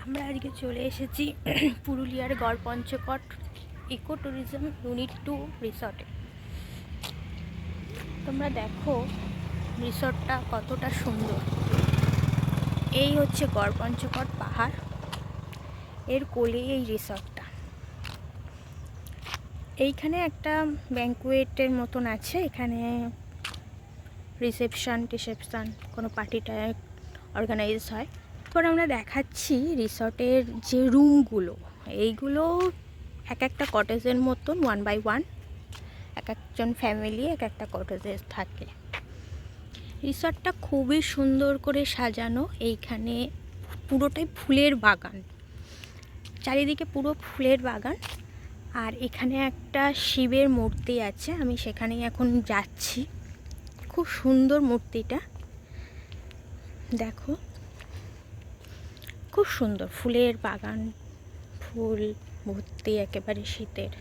আমরা আজকে চলে এসেছি পুরুলিয়ার গড়পঞ্চকোট ইকো ট্যুরিজম ইউনিট 2 রিসর্টে। তোমরা দেখো রিসর্টটা কতটা সুন্দর। এই হচ্ছে গড়পঞ্চকোট পাহাড়, এর কোলেই এই রিসর্টটা। এইখানে একটা ব্যাঙ্কুয়েটের মতন আছে, এখানে রিসেপশন কোনো পার্টিটা অর্গানাইজ হয়। এরপর আমরা দেখাচ্ছি রিসর্টের যে রুমগুলো, এইগুলো এক একটা কটেজের মতন 1 বাই 1, এক একজন ফ্যামিলি এক একটা কটেজে থাকে। রিসর্টটা খুবই সুন্দর করে সাজানো। এইখানে পুরোটাই ফুলের বাগান, চারিদিকে পুরো ফুলের বাগান। আর এখানে একটা শিবের মূর্তি আছে, আমি সেখানেই এখন যাচ্ছি। খুব সুন্দর মূর্তিটা, দেখো খুব সুন্দর ফুলের বাগান, ফুল ভর্তি একেবারে শীতের।